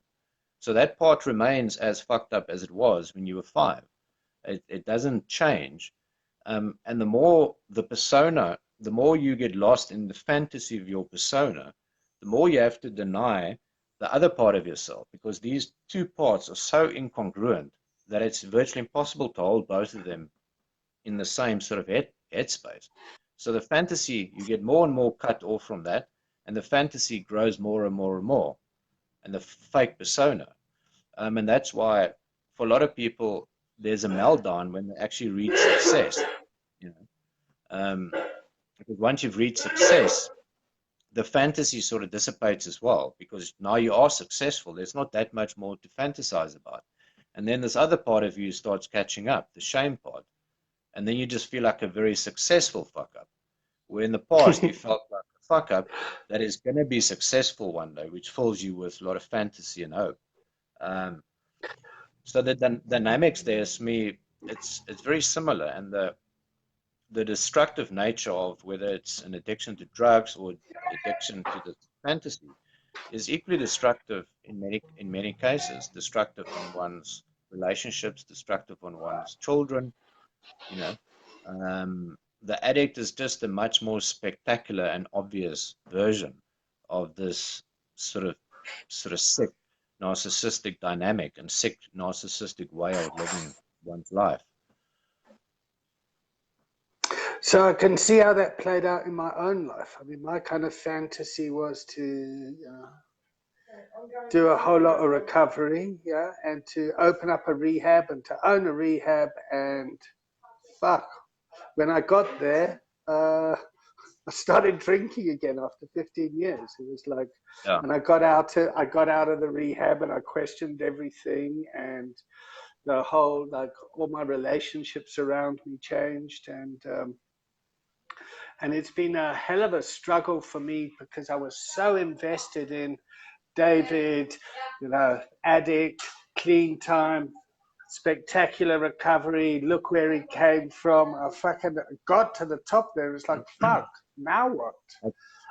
So that part remains as fucked up as it was when you were 5. It doesn't change. And the more the persona, the more you get lost in the fantasy of your persona, the more you have to deny the other part of yourself, because these two parts are so incongruent that it's virtually impossible to hold both of them in the same sort of headspace. So the fantasy, you get more and more cut off from that, and the fantasy grows more and more and more, and the fake persona. And that's why, for a lot of people, there's a meltdown when they actually reach success. You know, because once you've reached success, the fantasy sort of dissipates as well, because now you are successful. There's not that much more to fantasize about. And then this other part of you starts catching up, the shame part. And then you just feel like a very successful fuck up. Where in the past you felt like a fuck up that is going to be successful one day, which fills you with a lot of fantasy and hope. Um, so the dynamics there, is me, it's very similar, and the destructive nature of whether it's an addiction to drugs or addiction to the fantasy is equally destructive in many cases. Destructive on one's relationships, destructive on one's children, you know. the addict is just a much more spectacular and obvious version of this sort of sick narcissistic dynamic and sick narcissistic way of living one's life. So I can see how that played out in my own life. I mean, my kind of fantasy was to do a whole lot of recovery, yeah, and to open up a rehab and to own a rehab. And fuck, when I got there, I started drinking again after 15 years. It was like, Yeah. and I got out of the rehab and I questioned everything, and the whole, like, all my relationships around me changed, and it's been a hell of a struggle for me because I was so invested in David, addict, clean time, spectacular recovery, look where he came from. I fucking got to the top there. It's like, fuck, now what?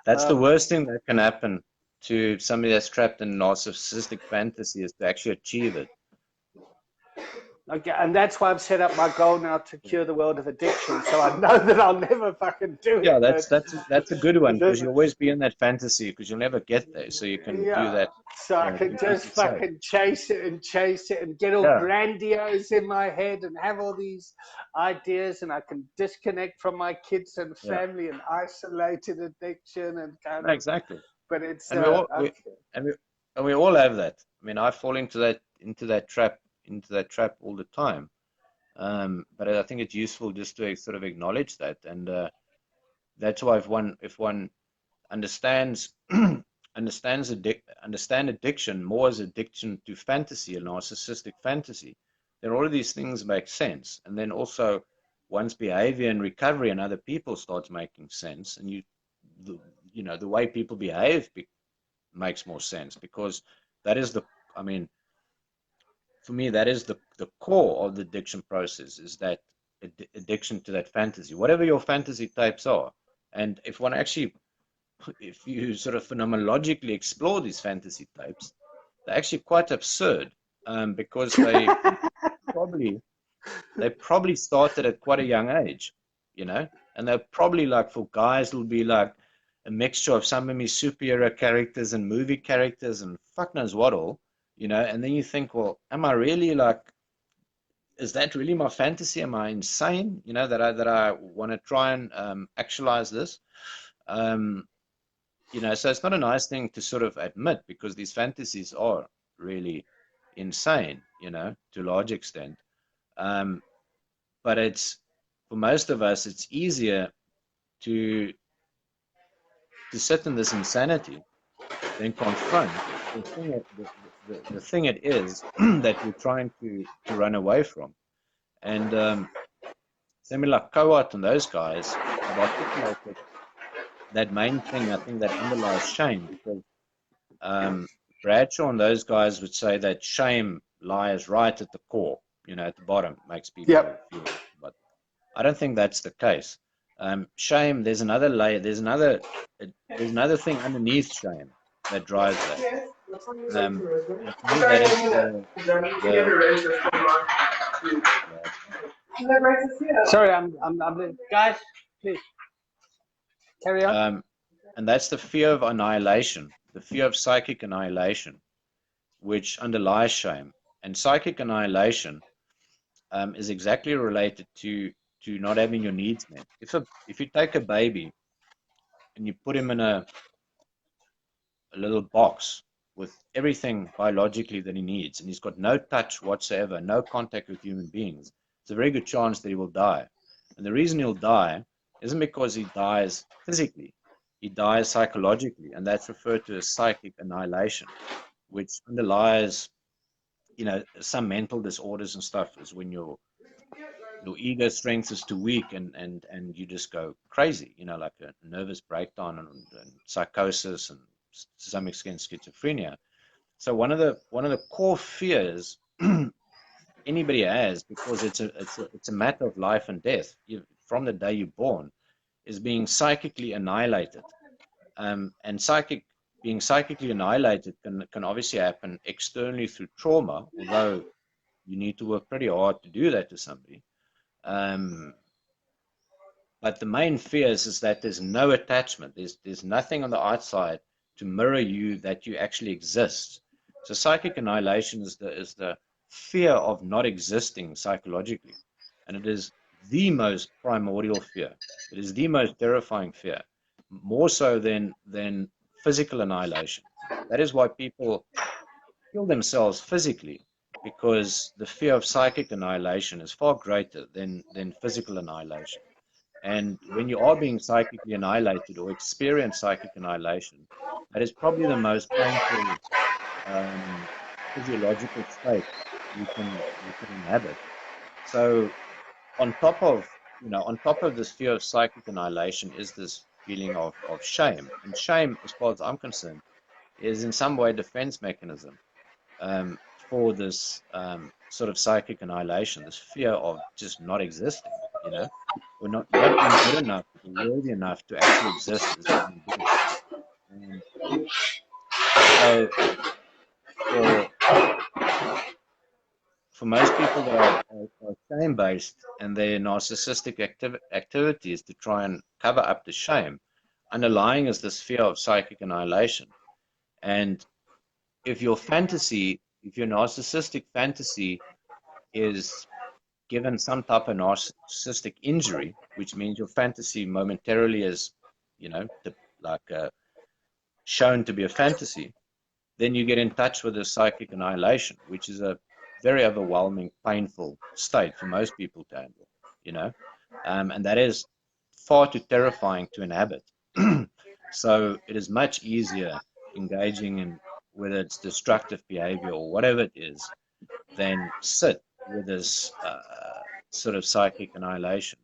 That's the worst thing that can happen to somebody that's trapped in narcissistic fantasy, is to actually achieve it. Okay, and that's why I've set up my goal now to cure the world of addiction. So I know that I'll never fucking do it. Yeah, that's a good one, because you'll always be in that fantasy because you'll never get there. So you can do that. So I can just fucking chase it and get all grandiose in my head and have all these ideas, and I can disconnect from my kids and family and isolated addiction and kind of. Exactly. But it's and we all have that. I mean, I fall into that trap all the time. But I think it's useful just to sort of acknowledge that, and that's why if one understands addiction more as addiction to fantasy, a narcissistic fantasy, then all of these things make sense. And then also one's behavior and recovery and other people starts making sense, and the way people behave makes more sense, because that is for me, that is the core of the addiction process, is that addiction to that fantasy, whatever your fantasy types are. And if you sort of phenomenologically explore these fantasy types, they're actually quite absurd, because they probably started at quite a young age, and they're probably, like, for guys, it'll be like a mixture of some of these superhero characters and movie characters and fuck knows what all, and then you think, well, am I really, like, is that really my fantasy? Am I insane, that I want to try and actualize this? So it's not a nice thing to sort of admit, because these fantasies are really insane, to a large extent. But for most of us, it's easier to sit in this insanity than confront the thing it is that we're trying to run away from. And similar Kowat and those guys have articulated that main thing, I think, that underlies shame, because Bradshaw and those guys would say that shame lies right at the core, at the bottom, makes people feel. But I don't think that's the case. Shame, there's another layer, there's another thing underneath shame that drives that. Sorry, I'm guys, please carry on. And that's the fear of annihilation, the fear of psychic annihilation, which underlies shame. And psychic annihilation is exactly related to not having your needs met. If you take a baby and you put him in a little box with everything biologically that he needs, and he's got no touch whatsoever, no contact with human beings, it's a very good chance that he will die. And the reason he'll die isn't because he dies physically, he dies psychologically, and that's referred to as psychic annihilation, which underlies, some mental disorders and stuff, is when your ego strength is too weak, and you just go crazy, like a nervous breakdown and psychosis, and to some extent schizophrenia. So one of the core fears anybody has, because it's a matter of life and death, from the day you're born, is being psychically annihilated. And being psychically annihilated can obviously happen externally through trauma, although you need to work pretty hard to do that to somebody. But the main fear is that there's no attachment. There's nothing on the outside to mirror you that you actually exist. So psychic annihilation is the fear of not existing psychologically. And it is the most primordial fear. It is the most terrifying fear, more so than physical annihilation. That is why people kill themselves physically, because the fear of psychic annihilation is far greater than physical annihilation. And when you are being psychically annihilated or experience psychic annihilation, that is probably the most painful um, physiological state you can inhabit. So on top of this fear of psychic annihilation is this feeling of shame. And shame, as far as I'm concerned, is in some way a defense mechanism for this sort of psychic annihilation, this fear of just not existing, or not being good enough or worthy enough to actually exist as a human being. And so for for most people that are shame-based and their narcissistic activities to try and cover up the shame, underlying is this fear of psychic annihilation. And if your narcissistic fantasy is given some type of narcissistic injury, which means your fantasy momentarily is, like shown to be a fantasy, then you get in touch with the psychic annihilation, which is a very overwhelming, painful state for most people to handle. And that is far too terrifying to inhabit. So it is much easier engaging in whether it's destructive behavior or whatever it is, than sit with this sort of psychic annihilation.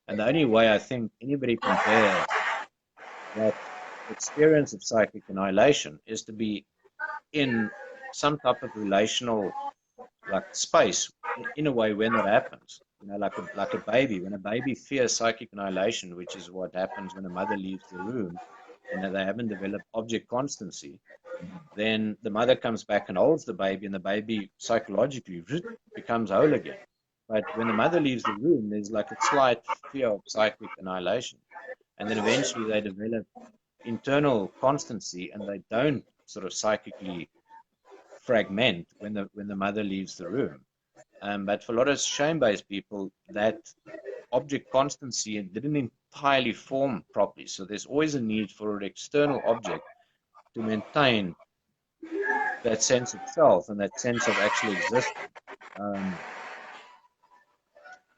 And the only way I think anybody can bear that experience of psychic annihilation is to be in some type of relational like space in a way when that happens. Like a baby. When a baby fears psychic annihilation, which is what happens when a mother leaves the room and they haven't developed object constancy, then the mother comes back and holds the baby, and the baby psychologically becomes whole again. But when the mother leaves the room, there's like a slight fear of psychic annihilation. And then eventually they develop internal constancy and they don't sort of psychically fragment when the mother leaves the room. But for a lot of shame-based people, that object constancy didn't entirely form properly. So there's always a need for an external object to maintain that sense of self and that sense of actually existing.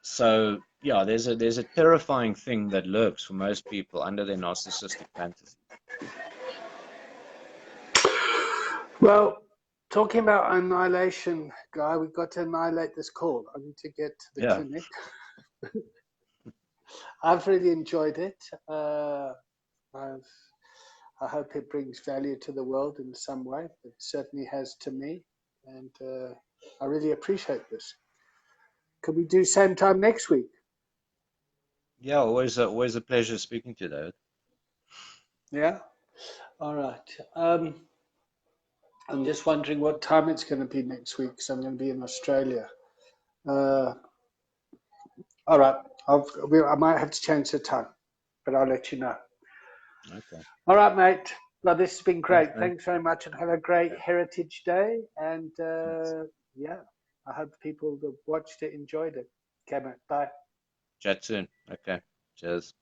So yeah, there's a terrifying thing that lurks for most people under their narcissistic fantasy. Well, talking about annihilation, Guy, we've got to annihilate this call. I need to get to the Yeah. clinic. I've really enjoyed it. I hope it brings value to the world in some way. It certainly has to me, and I really appreciate this. Could we do same time next week? Yeah, always a pleasure speaking to you, David. Yeah. All right. I'm just wondering what time it's going to be next week, because I'm going to be in Australia. All right. I might have to change the time, but I'll let you know. Okay. All right, mate. Well, this has been great. Thanks Thanks very much, and have a great Heritage Day. And yeah, I hope people that watched it enjoyed it. Okay, mate. Bye. Chat soon. Okay. Cheers.